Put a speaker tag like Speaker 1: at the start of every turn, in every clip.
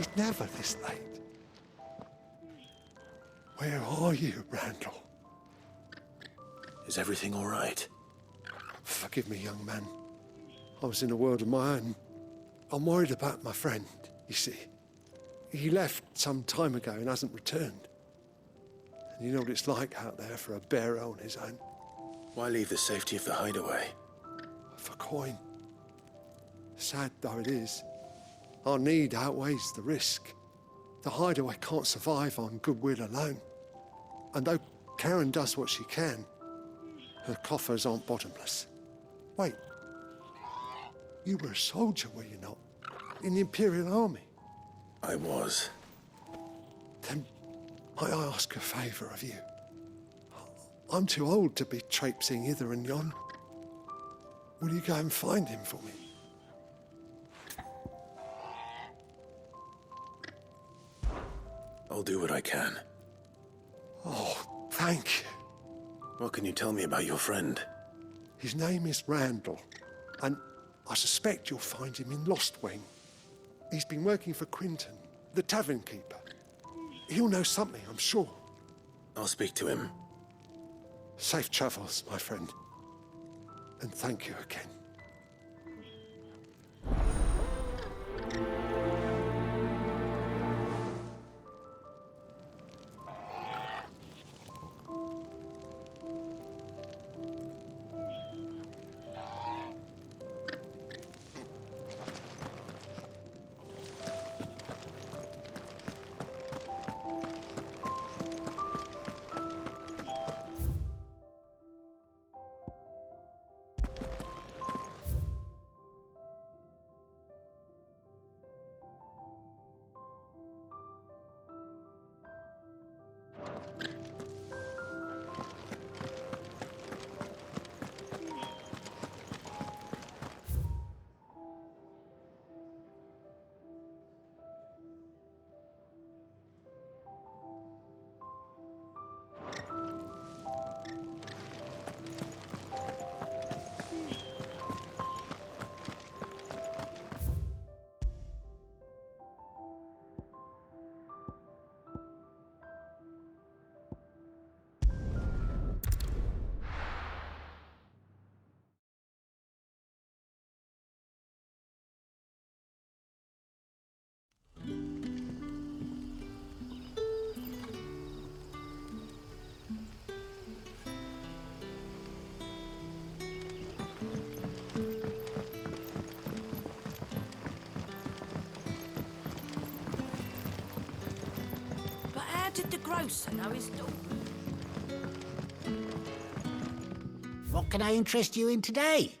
Speaker 1: He's never this late. Where are you, Randall?
Speaker 2: Is everything all right?
Speaker 1: Forgive me, young man. I was in a world of my own. I'm worried about my friend, you see. He left some time ago and hasn't returned. And you know what it's like out there for a bearer on his own.
Speaker 2: Why leave the safety of the hideaway?
Speaker 1: For coin. Sad though it is, our need outweighs the risk. The hideaway can't survive on goodwill alone. And though Karen does what she can, her coffers aren't bottomless. Wait, you were a soldier, were you not? In the Imperial Army?
Speaker 2: I was.
Speaker 1: Then might I ask a favour of you? I'm too old to be traipsing hither and yon. Will you go and find him for me?
Speaker 2: I'll do what I can.
Speaker 1: Oh, thank you.
Speaker 2: What can you tell me about your friend?
Speaker 1: His name is Randall, and I suspect you'll find him in Lost Wing. He's been working for Quinton, the tavern keeper. He'll know something, I'm sure.
Speaker 2: I'll speak to him.
Speaker 1: Safe travels, my friend. And thank you again.
Speaker 3: Did the grocer know his daughter?
Speaker 4: What can I interest you in today?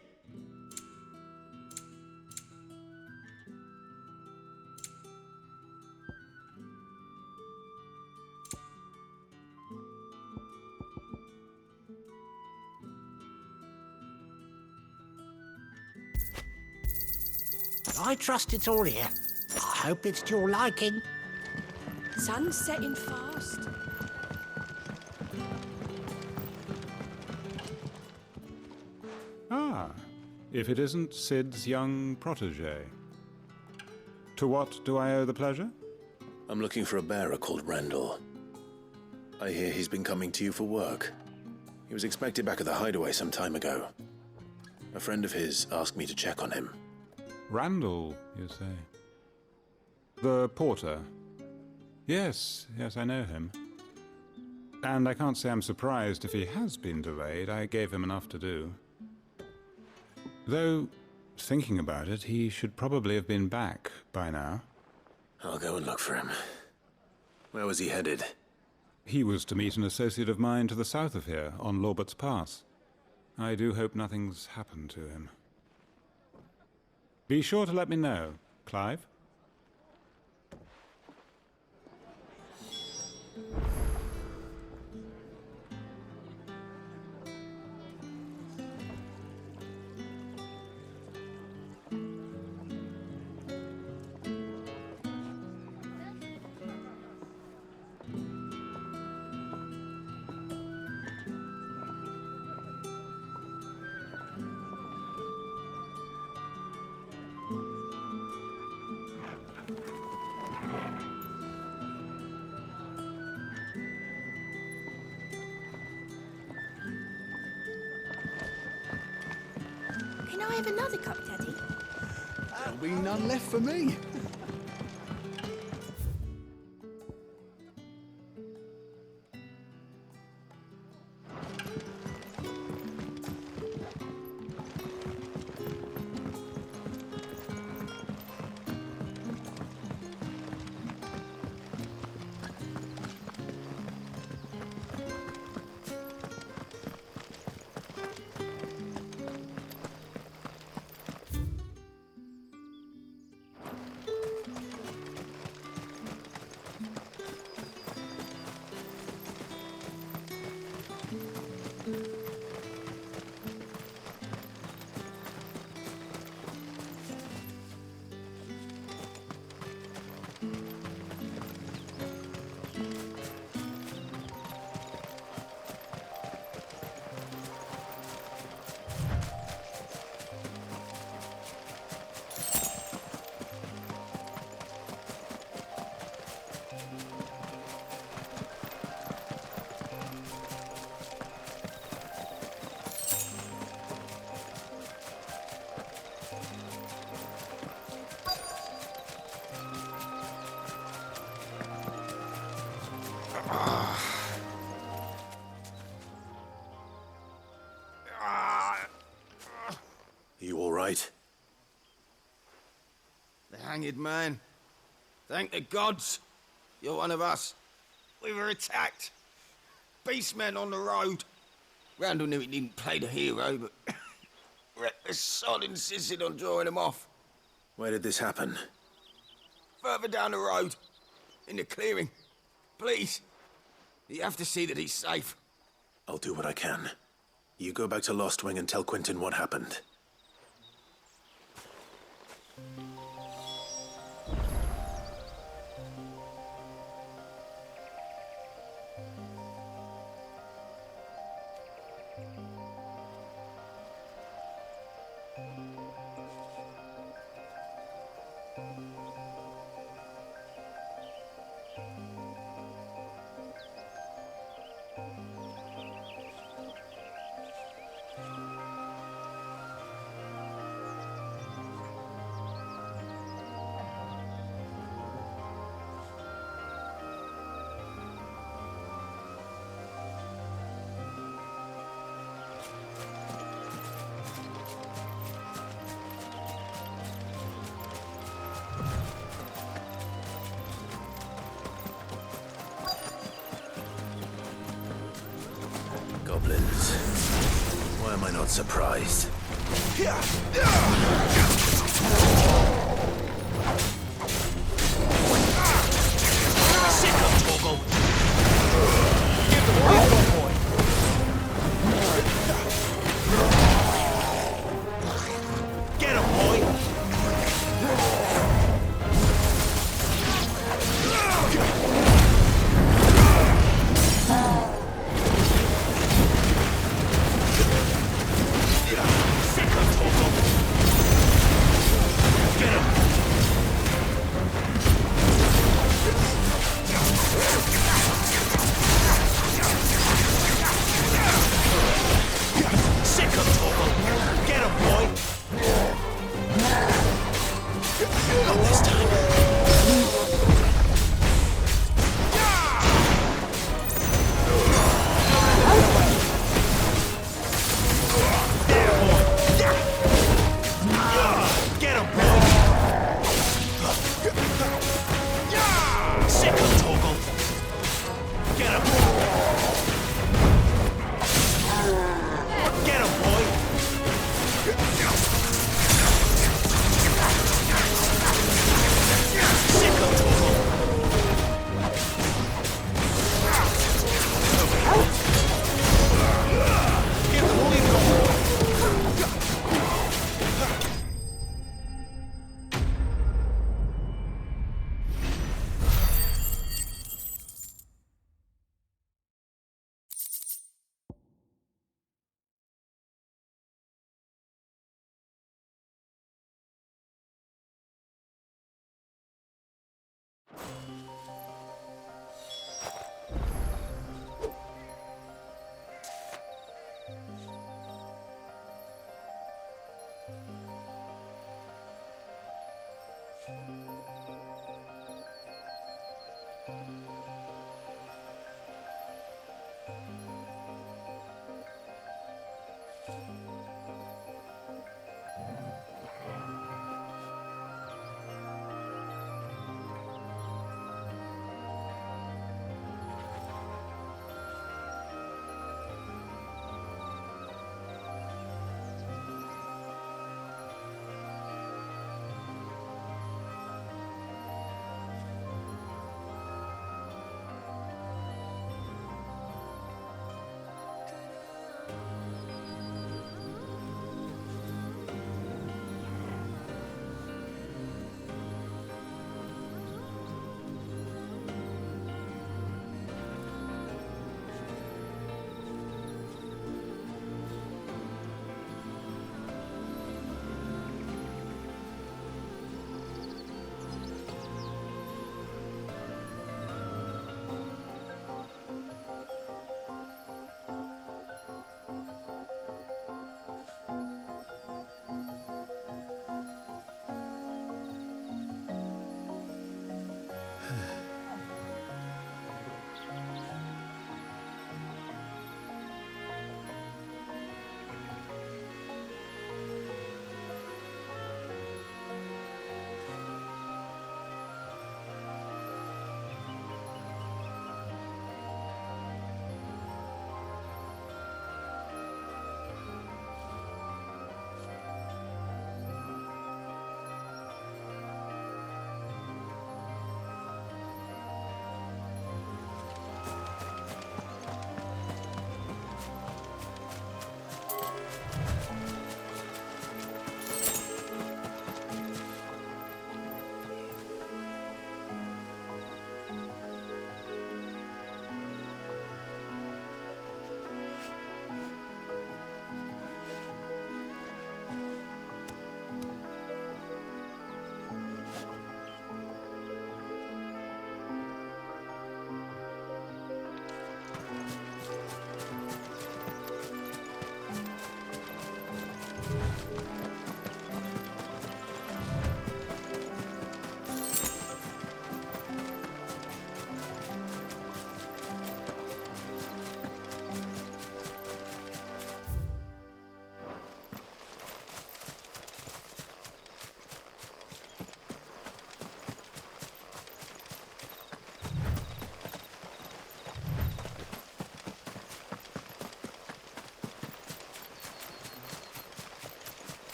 Speaker 4: I trust it's all here. I hope it's to your liking.
Speaker 3: Sun's setting fast.
Speaker 5: Ah, if it isn't Sid's young protege. To what do I owe the pleasure?
Speaker 2: I'm looking for a bearer called Randall. I hear he's been coming to you for work. He was expected back at the hideaway some time ago. A friend of his asked me to check on him.
Speaker 5: Randall, you say? The porter? Yes, I know him. And I can't say I'm surprised if he has been delayed. I gave him enough to do. Though, thinking about it, he should probably have been back by now.
Speaker 2: I'll go and look for him. Where was he headed?
Speaker 5: He was to meet an associate of mine to the south of here, on Lorbert's Pass. I do hope nothing's happened to him. Be sure to let me know, Clive.
Speaker 3: Can I have another cup, Daddy?
Speaker 6: There'll be none left for me.
Speaker 2: You all right?
Speaker 7: The hanged man. Thank the gods. You're one of us. We were attacked. Beastmen on the road. Randall knew he didn't play the hero, but reckless sod insisted on drawing him off.
Speaker 2: Where did this happen?
Speaker 7: Further down the road. In the clearing. Please. You have to see that he's safe.
Speaker 2: I'll do what I can. You go back to Lost Wing and tell Quentin what happened. Goblins. Why am I not surprised?
Speaker 7: Get him, boy! Get him!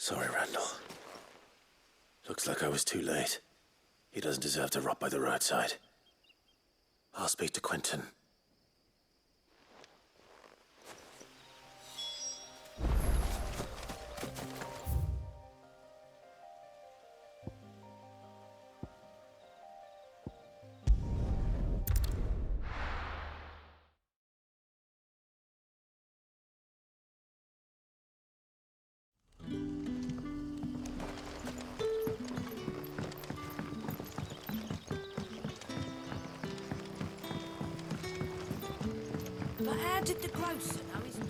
Speaker 2: Sorry, Randall. Looks like I was too late. He doesn't deserve to rot by the roadside. I'll speak to Quentin.
Speaker 3: But how did the grocer know his dog?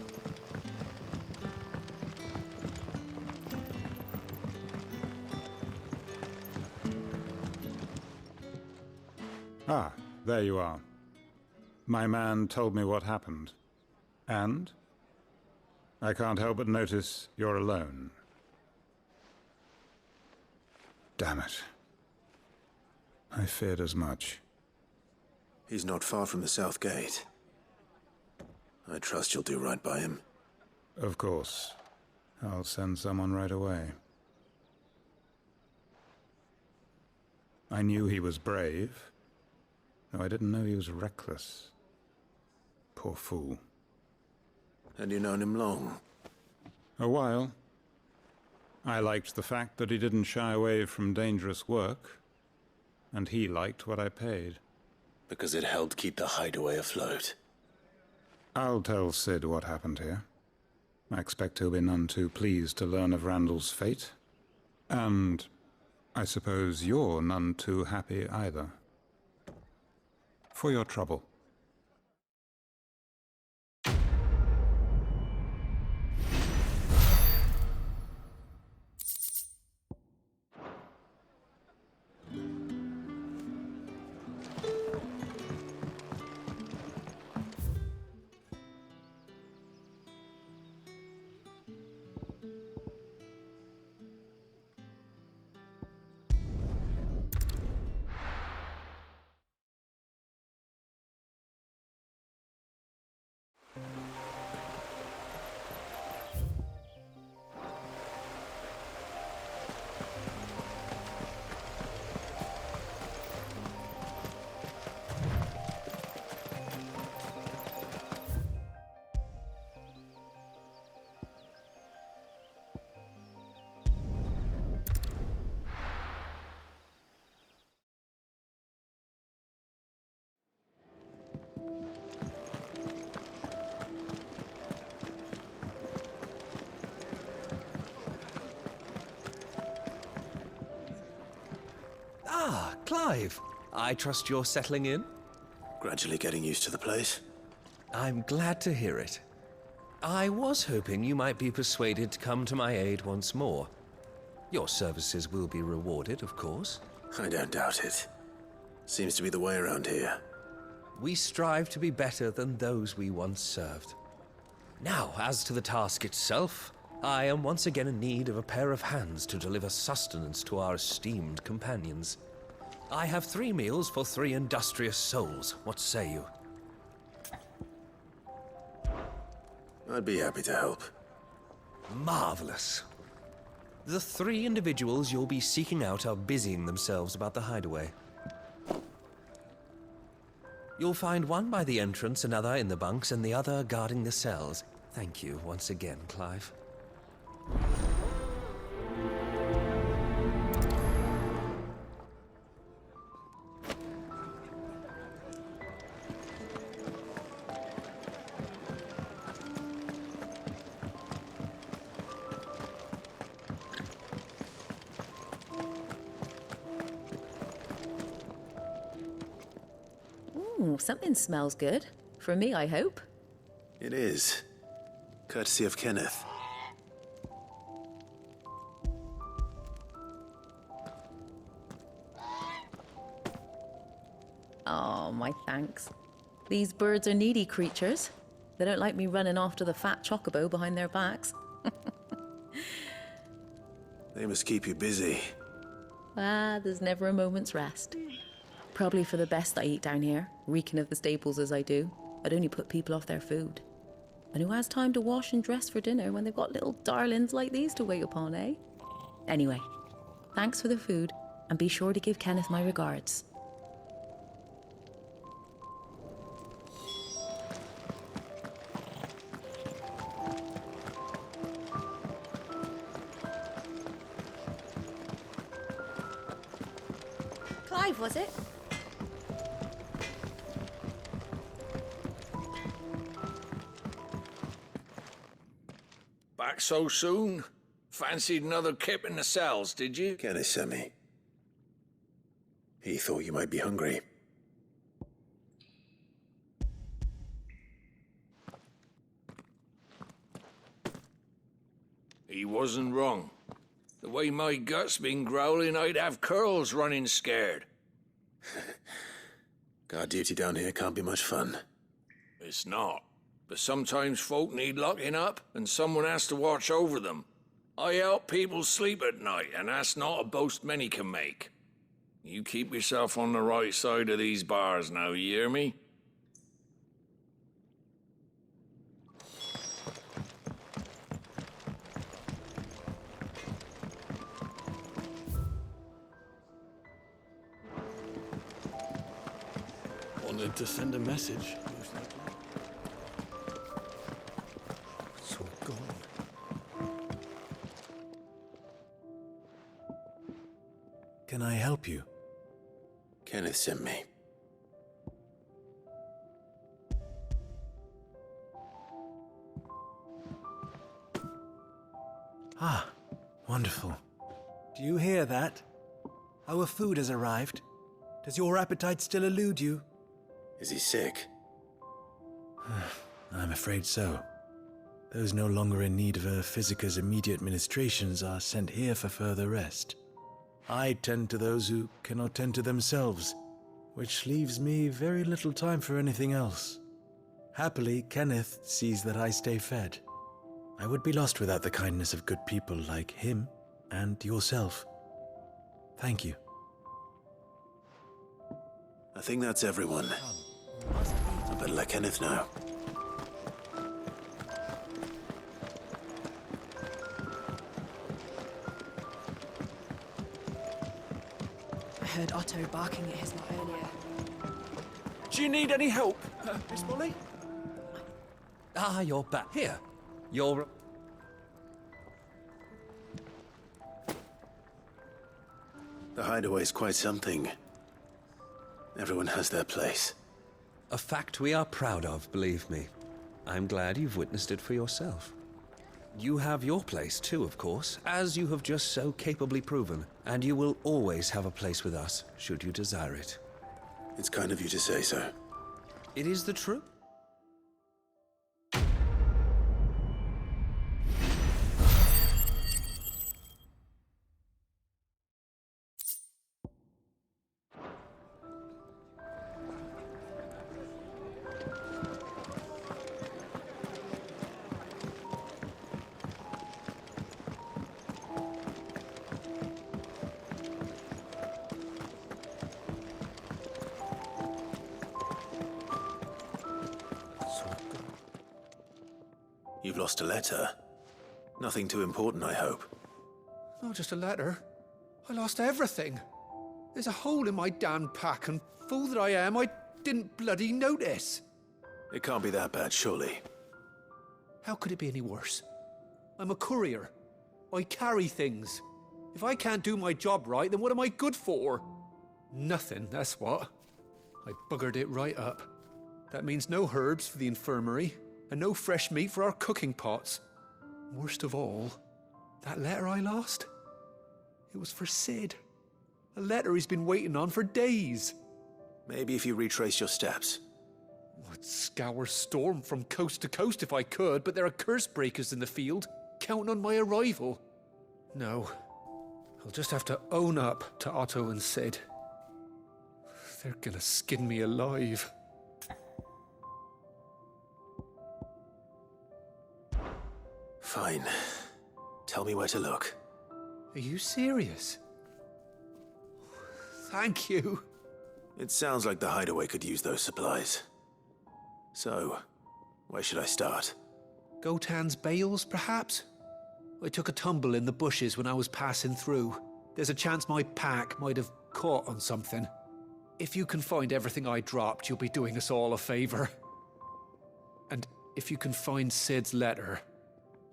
Speaker 5: Ah, there you are. My man told me what happened. And? I can't help but notice you're alone. Damn it. I feared as much.
Speaker 2: He's not far from the south gate. I trust you'll do right by him.
Speaker 5: Of course. I'll send someone right away. I knew he was brave, though I didn't know he was reckless. Poor fool.
Speaker 2: And you've known him long?
Speaker 5: A while. I liked the fact that he didn't shy away from dangerous work, and he liked what I paid.
Speaker 2: Because it helped keep the hideaway afloat.
Speaker 5: I'll tell Sid what happened here. I expect he'll be none too pleased to learn of Randall's fate. And I suppose you're none too happy either. For your trouble.
Speaker 8: Ah, Clive. I trust you're settling in?
Speaker 2: Gradually getting used to the place.
Speaker 8: I'm glad to hear it. I was hoping you might be persuaded to come to my aid once more. Your services will be rewarded, of course.
Speaker 2: I don't doubt it. Seems to be the way around here.
Speaker 8: We strive to be better than those we once served. Now, as to the task itself, I am once again in need of a pair of hands to deliver sustenance to our esteemed companions. I have 3 meals for 3 industrious souls. What say you?
Speaker 2: I'd be happy to help.
Speaker 8: Marvelous. The 3 individuals you'll be seeking out are busying themselves about the hideaway. You'll find one by the entrance, another in the bunks, and the other guarding the cells. Thank you once again, Clive.
Speaker 9: Ooh, something smells good. For me, I hope.
Speaker 2: It is. Courtesy of Kenneth.
Speaker 9: Oh, my thanks. These birds are needy creatures. They don't like me running off to the fat chocobo behind their backs.
Speaker 2: They must keep you busy.
Speaker 9: Ah, there's never a moment's rest. Probably for the best I eat down here, reeking of the staples as I do. I'd only put people off their food. And who has time to wash and dress for dinner when they've got little darlings like these to wait upon, eh? Anyway, thanks for the food, and be sure to give Kenneth my regards.
Speaker 3: Clive, was it?
Speaker 7: Back so soon? Fancied another kip in the cells, did you?
Speaker 2: Kenneth sent me. He thought you might be hungry.
Speaker 7: He wasn't wrong. The way my gut's been growling, I'd have curls running scared.
Speaker 2: Guard duty down here can't be much fun.
Speaker 7: It's not. But sometimes folk need locking up, and someone has to watch over them. I help people sleep at night, and that's not a boast many can make. You keep yourself on the right side of these bars now, you hear me?
Speaker 6: Wanted to send a message. It's all gone. Can I help you?
Speaker 2: Kenneth sent me.
Speaker 6: Ah, wonderful. Do you hear that? Our food has arrived. Does your appetite still elude you?
Speaker 2: Is he sick?
Speaker 6: I'm afraid so. Those no longer in need of a physicus immediate ministrations are sent here for further rest. I tend to those who cannot tend to themselves, which leaves me very little time for anything else. Happily, Kenneth sees that I stay fed. I would be lost without the kindness of good people like him and yourself. Thank you.
Speaker 2: I think that's everyone. I better let Kenneth know.
Speaker 3: I heard Otto barking at his lot earlier.
Speaker 6: Do you need any help, Miss Molly?
Speaker 8: Ah, you're back. Here. You're...
Speaker 2: The hideaway's quite something. Everyone has their place.
Speaker 8: A fact we are proud of, believe me. I'm glad you've witnessed it for yourself. You have your place too, of course, as you have just so capably proven, and you will always have a place with us, should you desire it.
Speaker 2: It's kind of you to say so.
Speaker 8: It is the truth.
Speaker 2: You've lost a letter. Nothing too important, I hope.
Speaker 1: Not just a letter. I lost everything. There's a hole in my damn pack, and fool that I am, I didn't bloody notice.
Speaker 2: It can't be that bad, surely.
Speaker 1: How could it be any worse? I'm a courier. I carry things. If I can't do my job right, then what am I good for? Nothing, that's what. I buggered it right up. That means no herbs for the infirmary, and no fresh meat for our cooking pots. Worst of all, that letter I lost? It was for Sid. A letter he's been waiting on for days.
Speaker 2: Maybe if you retrace your steps.
Speaker 1: I'd scour Storm from coast to coast if I could, but there are curse breakers in the field, counting on my arrival. No, I'll just have to own up to Otto and Sid. They're gonna skin me alive.
Speaker 2: Fine. Tell me where to look.
Speaker 1: Are you serious? Thank you.
Speaker 2: It sounds like the hideaway could use those supplies. So, where should I start?
Speaker 1: Gotan's bales, perhaps?
Speaker 10: I took a tumble in the bushes when I was passing through. There's a chance my pack might have caught on something. If you can find everything I dropped, you'll be doing us all a favor. And if you can find Sid's letter,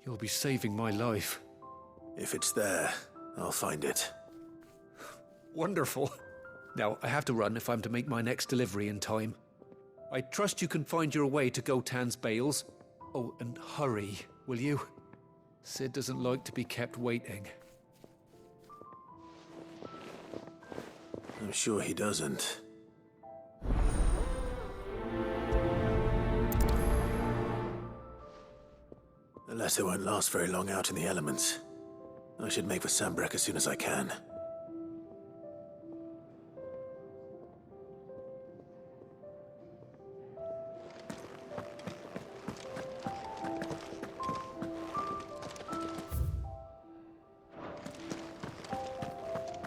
Speaker 10: you'll be saving my life.
Speaker 2: If it's there, I'll find it.
Speaker 10: Wonderful. Now, I have to run if I'm to make my next delivery in time. I trust you can find your way to Gotan's bales. Oh, and hurry, will you? Sid doesn't like to be kept waiting.
Speaker 2: I'm sure he doesn't. The letter won't last very long out in the elements. I should make for Sambrek as soon as I can.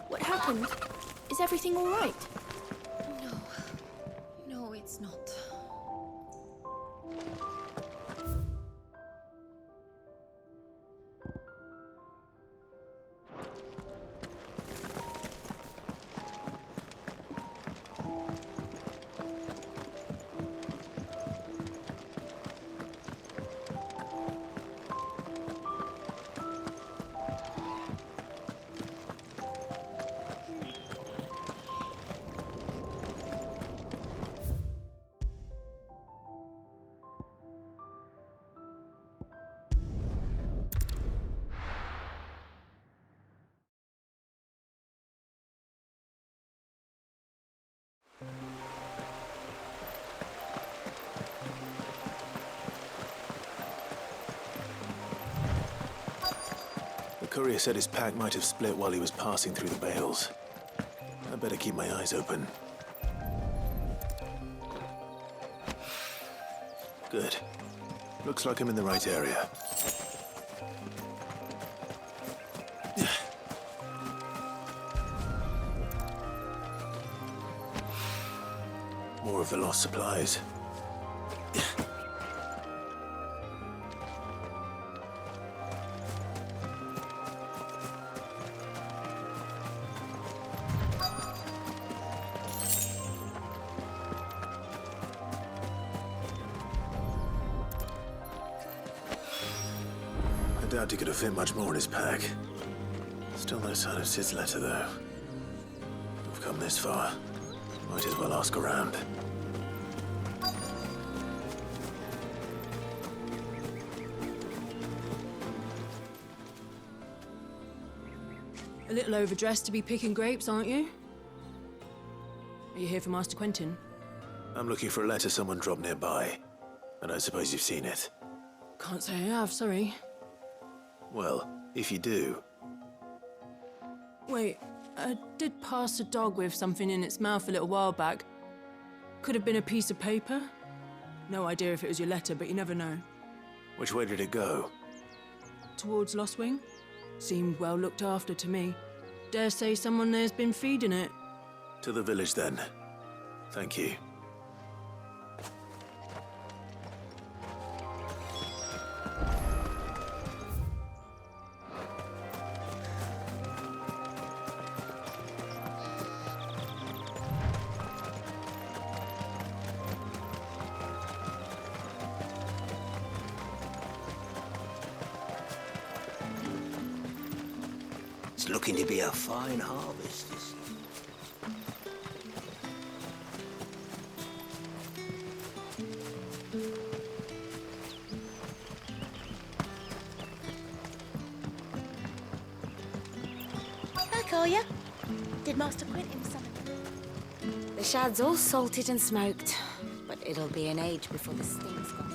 Speaker 11: What happened? Is everything all right?
Speaker 12: No, it's not.
Speaker 2: The courier said his pack might have split while he was passing through the bales. I better keep my eyes open. Good. Looks like I'm in the right area. More of the lost supplies. I doubt he could have fit much more in his pack. Still no sign of Sid's letter, though. We've come this far. Might as well ask around.
Speaker 3: A little overdressed to be picking grapes, aren't you? Are you here for Master Quentin?
Speaker 2: I'm looking for a letter someone dropped nearby. I don't suppose you've seen it.
Speaker 3: Can't say I have, sorry.
Speaker 2: Well, if you do...
Speaker 3: Wait, I did pass a dog with something in its mouth a little while back. Could have been a piece of paper. No idea if it was your letter, but you never know.
Speaker 2: Which way did it go?
Speaker 3: Towards Lostwing? Seemed well looked after to me. Dare say someone there's been feeding it.
Speaker 2: To the village, then. Thank you.
Speaker 4: It's looking to be a fine harvest.
Speaker 11: Back, are ya? Did Master Quentin summon?
Speaker 12: The shad's all salted and smoked, but it'll be an age before the sting's gone.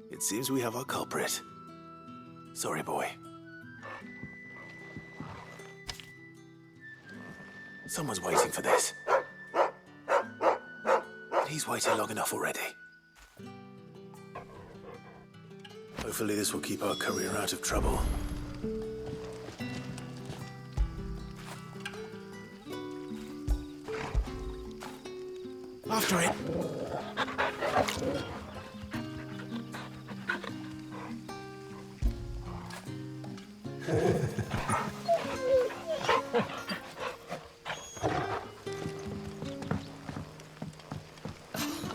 Speaker 2: It seems we have our culprit. Sorry, boy. Someone's waiting for this. He's waited long enough already. Hopefully this will keep our courier out of trouble.
Speaker 6: After it.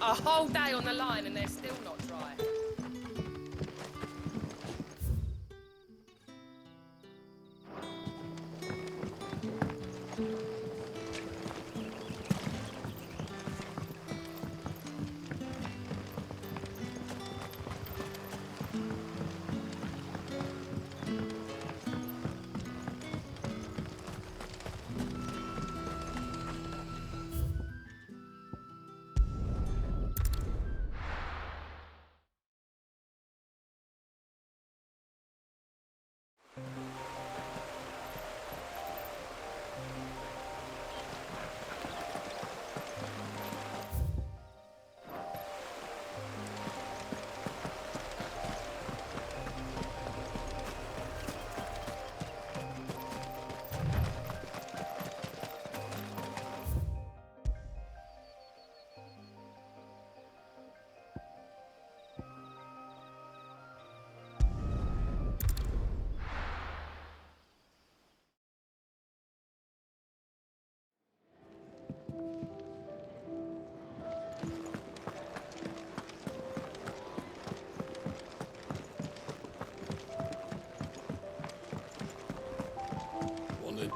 Speaker 13: A whole day on the line and they're still not dry.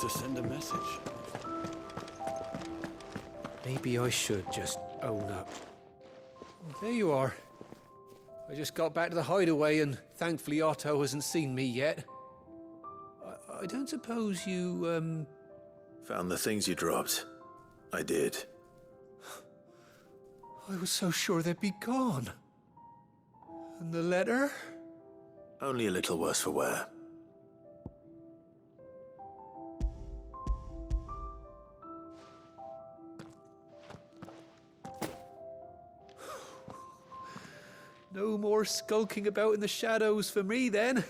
Speaker 10: To send a message. Maybe I should just own up. There you are. I just got back to the hideaway and thankfully Otto hasn't seen me yet. I don't suppose you,
Speaker 2: Found the things you dropped. I did.
Speaker 10: I was so sure they'd be gone. And the letter?
Speaker 2: Only a little worse for wear.
Speaker 10: No more skulking about in the shadows for me, then.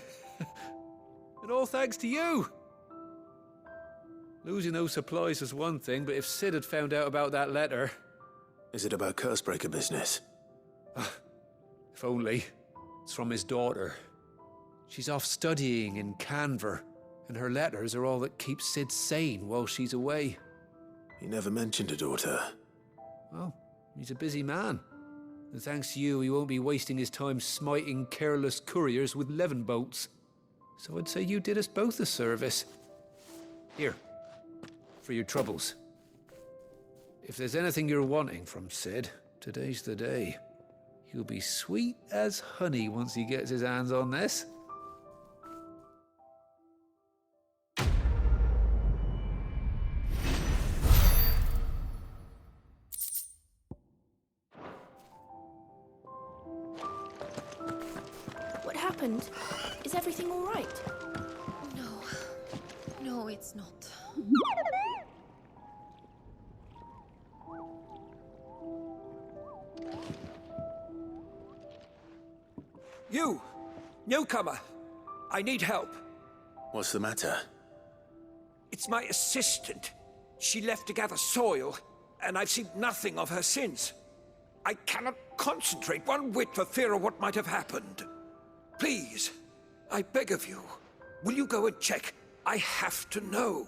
Speaker 10: And all thanks to you. Losing those supplies is one thing, but if Sid had found out about that letter...
Speaker 2: Is it about Cursebreaker business?
Speaker 10: If only. It's from his daughter. She's off studying in Canver, and her letters are all that keeps Sid sane while she's away.
Speaker 2: He never mentioned a daughter.
Speaker 10: Well, he's a busy man. And thanks to you, he won't be wasting his time smiting careless couriers with levin bolts. So I'd say you did us both a service. Here, for your troubles. If there's anything you're wanting from Sid, today's the day. He'll be sweet as honey once he gets his hands on this.
Speaker 11: Is everything all right? No, it's not.
Speaker 8: You! Newcomer! I need help.
Speaker 2: What's the matter?
Speaker 8: It's my assistant. She left to gather soil, and I've seen nothing of her since. I cannot concentrate one whit for fear of what might have happened. Please, I beg of you, will you go and check? I have to know.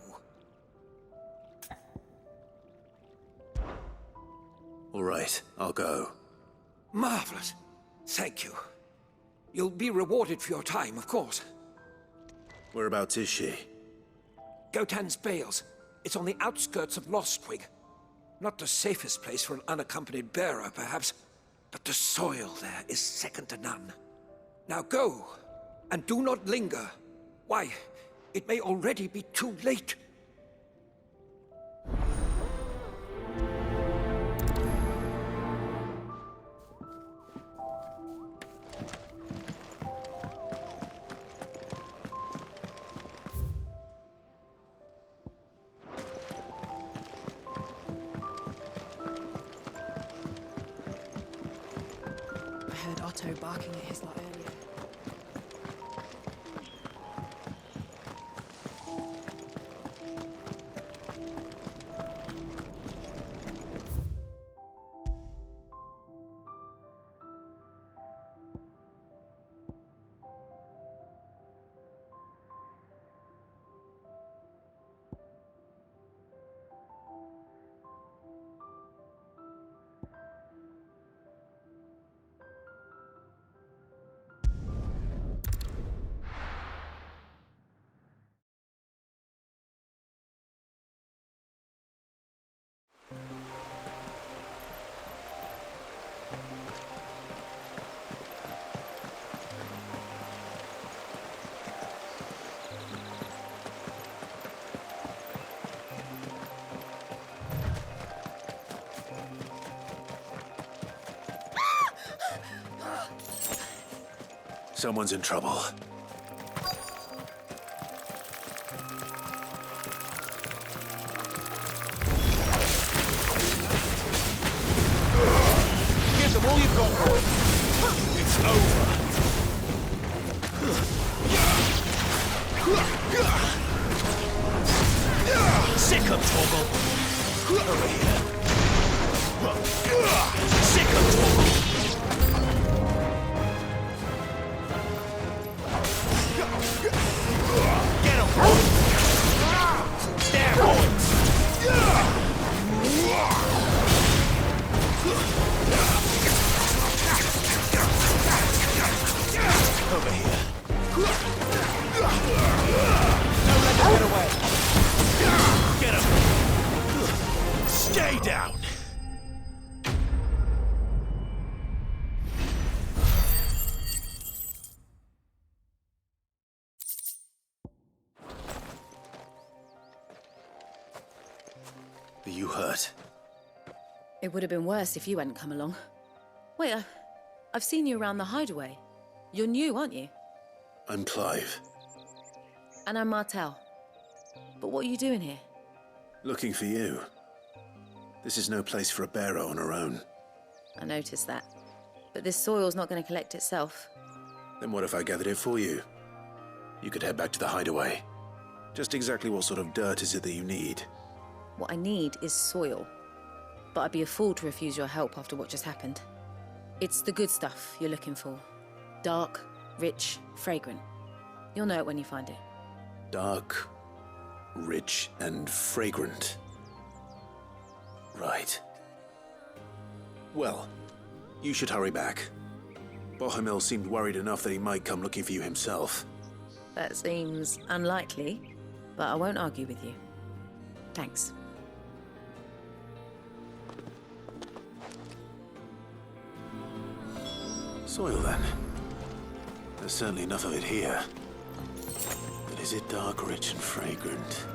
Speaker 2: All right, I'll go.
Speaker 8: Marvelous. Thank you. You'll be rewarded for your time, of course.
Speaker 2: Whereabouts is she?
Speaker 8: Gotan's Bales. It's on the outskirts of Lostwig. Not the safest place for an unaccompanied bearer, perhaps, but the soil there is second to none. Now go, and do not linger. Why, it may already be too late.
Speaker 3: I heard Otto barking at his lot earlier.
Speaker 2: Someone's in trouble.
Speaker 7: Give them all you've got, boy. It's over. Sick of Torgal. Over here. Sick of Torgal. Get him, boy. There, boys. Over here. Don't let them get away. Get him. Stay down.
Speaker 2: Are you hurt?
Speaker 9: It would have been worse if you hadn't come along. Wait, I've seen you around the hideaway. You're new, aren't you?
Speaker 2: I'm Clive.
Speaker 9: And I'm Martel. But what are you doing here?
Speaker 2: Looking for you. This is no place for a bearer on her own.
Speaker 9: I noticed that. But this soil's not going to collect itself.
Speaker 2: Then what if I gathered it for you? You could head back to the hideaway. Just exactly what sort of dirt is it that you need?
Speaker 9: What I need is soil. But I'd be a fool to refuse your help after what just happened. It's the good stuff you're looking for. Dark, rich, fragrant. You'll know it when you find it.
Speaker 2: Dark, rich, and fragrant. Right. Well, you should hurry back. Bohemil seemed worried enough that he might come looking for you himself.
Speaker 9: That seems unlikely, but I won't argue with you. Thanks.
Speaker 2: Soil, then. There's certainly enough of it here. But is it dark, rich, and fragrant?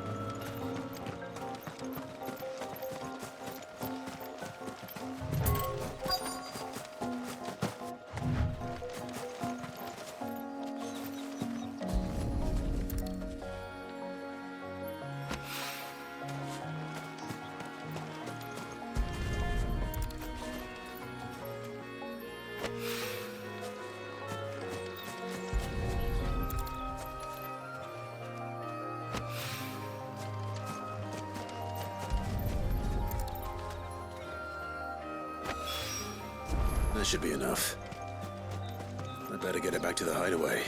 Speaker 2: That should be enough. I'd better get it back to the hideaway.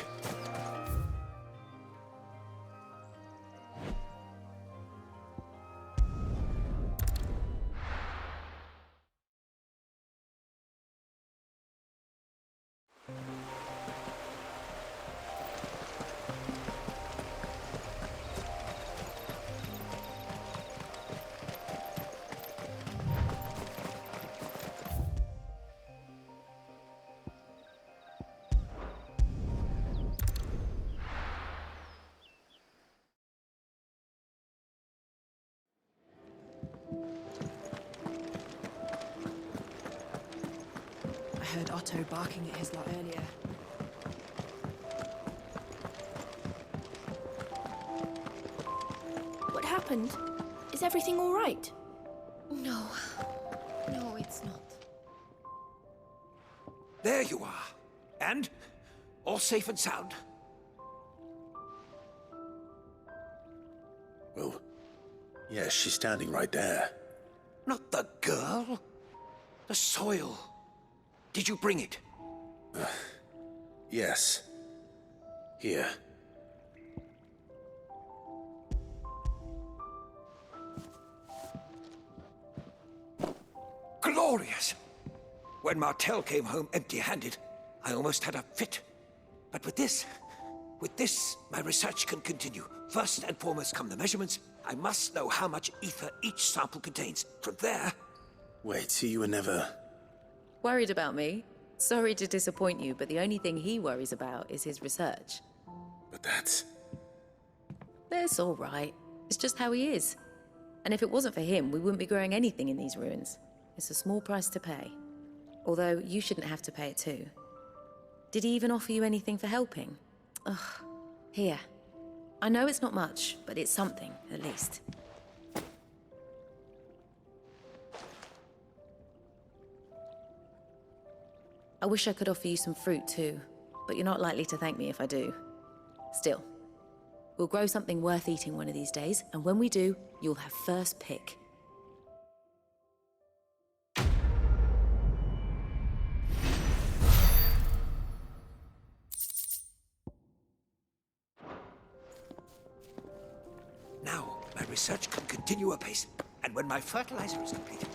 Speaker 3: I heard Otto barking at his lot earlier.
Speaker 11: What happened? Is everything all right?
Speaker 12: No. No, it's not.
Speaker 10: There you are. And? All safe and sound?
Speaker 2: Well, yes, she's standing right there.
Speaker 10: Not the girl. The soil. Did you bring it?
Speaker 2: Yes. Here.
Speaker 10: Glorious! When Martel came home empty-handed, I almost had a fit. But with this, my research can continue. First and foremost come the measurements. I must know how much ether each sample contains. From there...
Speaker 2: Wait, so you were never...
Speaker 9: Worried about me? Sorry to disappoint you, but the only thing he worries about is his research.
Speaker 2: But that's
Speaker 9: all right. It's just how he is. And if it wasn't for him, we wouldn't be growing anything in these ruins. It's a small price to pay. Although, you shouldn't have to pay it too. Did he even offer you anything for helping? Ugh. Here. I know it's not much, but it's something, at least. I wish I could offer you some fruit too, but you're not likely to thank me if I do. Still, we'll grow something worth eating one of these days, and when we do, you'll have first pick.
Speaker 14: Now, my research can continue apace, and when my fertilizer is completed,